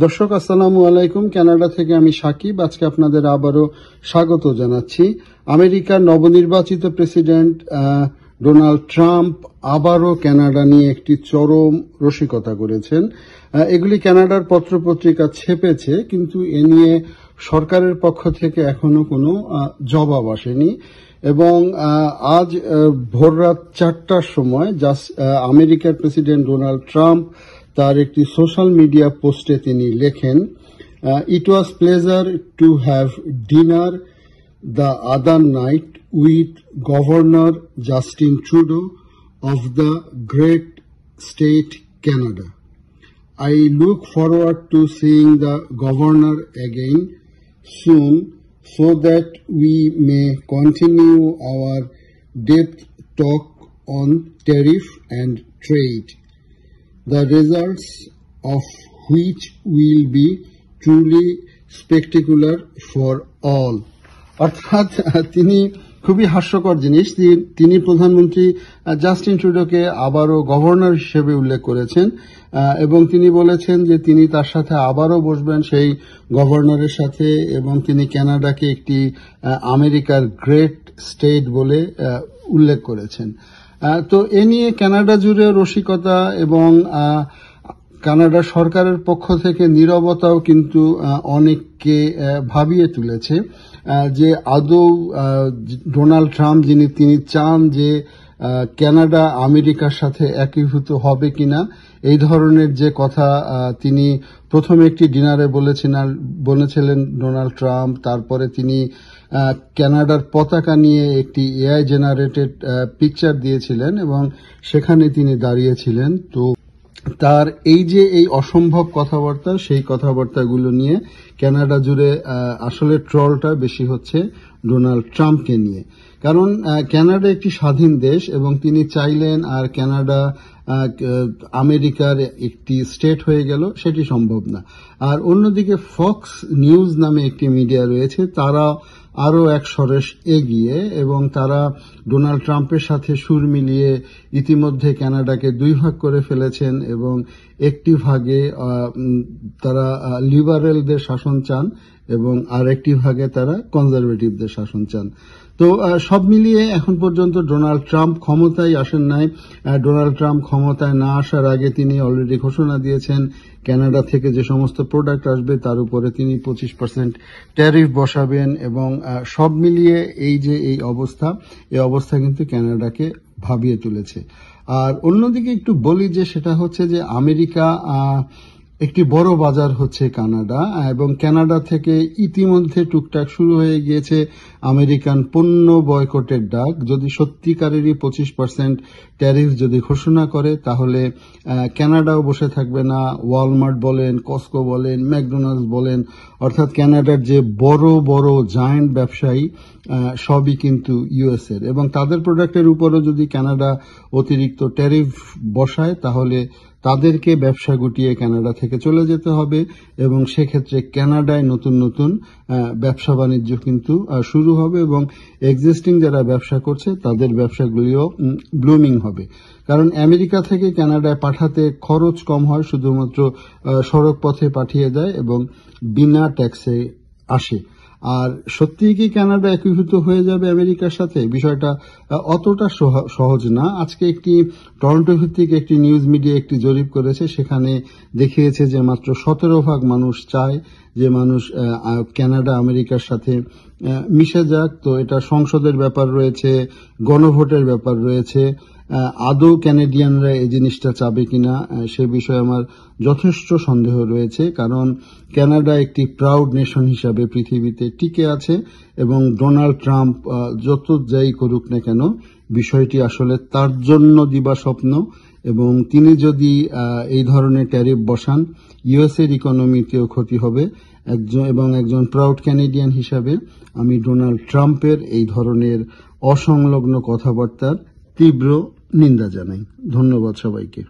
দর্শক আসসালামু আলাইকুম। কানাডা থেকে আমি সাকিব। আজকে আপনাদের আবারও স্বাগত জানাচ্ছি। আমেরিকার নবনির্বাচিত প্রেসিডেন্ট ডোনাল্ড ট্রাম্প আবারও কানাডা নিয়ে একটি চরম রসিকতা করেছেন। এগুলি কানাডার পত্রপত্রিকা ছেপেছে, কিন্তু এ নিয়ে সরকারের পক্ষ থেকে এখনো কোনো জবাব আসেনি। এবং আজ ভোররাত 4টার সময় আমেরিকার প্রেসিডেন্ট ডোনাল্ড ট্রাম্প তার একটি সোশ্যাল মিডিয়া পোস্টে তিনি লেখেন, it was pleasure to have dinner the other night with governor Justin Trudeau of the great state Canada. I look forward to seeing the governor again soon so that we may continue our depth talk on tariff and trade, the results of which will be truly spectacular for all. অর্থাৎ তিনি খুবই হাস্যকর জিনিস, তিনি প্রধানমন্ত্রী Justin ট্রুডোকে আবারও governor হিসেবে উল্লেখ করেছেন এবং তিনি বলেছেন যে তিনি তার সাথে আবারও বসবেন সেই গভর্নরের সাথে, এবং তিনি কানাডাকে একটি আমেরিকার গ্রেট স্টেট বলে উল্লেখ করেছেন। তো এ নিয়ে কানাডা জুড়ে রসিকতা এবং কানাডা সরকারের পক্ষ থেকে নীরবতাও কিন্তু অনেককে ভাবিয়ে তুলেছে যে আদৌ ডোনাল্ড ট্রাম্প তিনি চান যে কানাডা আমেরিকার সাথে একীভূত হবে কিনা। এই ধরনের যে কথা তিনি প্রথমে একটি ডিনারে বলেছিলেন ডোনাল্ড ট্রাম্প, তারপরে তিনি কানাডার পতাকা নিয়ে একটি এআই জেনারেটেড পিকচার দিয়েছিলেন এবং সেখানে তিনি দাঁড়িয়েছিলেন। তো তার এই অসম্ভব কথাবার্তা, সেই কথাবার্তাগুলো নিয়ে কানাডা জুড়ে আসলে ট্রলটা বেশি হচ্ছে ডোনাল্ড ট্রাম্পকে নিয়ে। কারণ কানাডা একটি স্বাধীন দেশ এবং তিনি চাইলেন আর কানাডা আমেরিকার একটি স্টেট হয়ে গেল, সেটি সম্ভব না। আর অন্যদিকে ফক্স নিউজ নামে একটি মিডিয়া রয়েছে, তারা আরও এক সরেস এগিয়ে এবং তারা ডোনাল্ড ট্রাম্পের সাথে সুর মিলিয়ে ইতিমধ্যে কানাডাকে দুই ভাগ করে ফেলেছেন এবং একটি ভাগে তারা লিবারেলদের শাসন চান এবং আর একটি ভাগে তারা কনজারভেটিভদের শাসন চান। তো সব মিলিয়ে এখন পর্যন্ত ডোনাল্ড ট্রাম্প ক্ষমতায় আসেন নাই। ডোনাল্ড ট্রাম্প ক্ষমতায় না আসার আগে তিনি অলরেডি ঘোষণা দিয়েছেন কানাডা থেকে যে সমস্ত প্রোডাক্ট আসবে তার উপরে তিনি 25% ট্যারিফ বসাবেন, এবং সব মিলিয়ে এই অবস্থা কিন্তু কানাডাকে ভাবিয়ে তুলেছে। আর অন্যদিকে একটু বলি যে সেটা হচ্ছে যে আমেরিকা একটি বড় বাজার হচ্ছে কানাডা, এবং কানাডা থেকে ইতিমধ্যে টুকটাক শুরু হয়ে গিয়েছে আমেরিকান পণ্য বয়কটের ডাক। যদি সত্যিকারেরই 25% ট্যারিফ যদি ঘোষণা করে তাহলে কানাডাও বসে থাকবে না। ওয়ালমার্ট বলেন, কস্কো বলেন, ম্যাকডোনাল্ডস বলেন, অর্থাৎ কানাডার যে বড় বড় জায়ান্ট ব্যবসায়ী সবই কিন্তু ইউএসএর, এবং তাদের প্রোডাক্টের উপরও যদি কানাডা অতিরিক্ত ট্যারিফ বসায় তাহলে তাদেরকে ব্যবসা গুটিয়ে কানাডা থেকে চলে যেতে হবে, এবং সেক্ষেত্রে কানাডায় নতুন নতুন ব্যবসা বাণিজ্য কিন্তু শুরু হবে এবং এক্সিস্টিং যারা ব্যবসা করছে তাদের ব্যবসাগুলিও ব্লুমিং হবে। কারণ আমেরিকা থেকে কানাডায় পাঠাতে খরচ কম হয়, শুধুমাত্র সড়ক পথে পাঠিয়ে দেয় এবং বিনা ট্যাক্সে আসে। আর সত্যিই কি কানাডা একীভূত হয়ে যাবে আমেরিকার সাথে? বিষয়টা অতটা সহজ না। আজকে একটি টরন্টো ভিত্তিক একটি নিউজ মিডিয়া একটি জরিপ করেছে, সেখানে দেখিয়েছে যে মাত্র 17% মানুষ চায় যে কানাডা আমেরিকার সাথে মিশে যাক। তো এটা সংসদের ব্যাপার রয়েছে, গণভোটের ব্যাপার রয়েছে। আদৌ ক্যানাডিয়ানরা এই জিনিসটা চাবে কিনা সে বিষয়ে আমার যথেষ্ট সন্দেহ রয়েছে, কারণ কানাডা একটি প্রাউড নেশন হিসাবে পৃথিবীতে টিকে আছে এবং ডোনাল্ড ট্রাম্প যত যাই করুক না কেন বিষয়টি আসলে তার জন্য দিবাস্বপ্ন, এবং তিনি যদি এই ধরনের ট্যারিফ বসান ইউএসএর ইকোনমিতেও ক্ষতি হবে। একজন প্রাউড ক্যানাডিয়ান হিসাবে আমি ডোনাল্ড ট্রাম্পের এই ধরনের অসংলগ্ন কথাবার্তার তীব্র নিন্দা জানাই। ধন্যবাদ সবাইকে।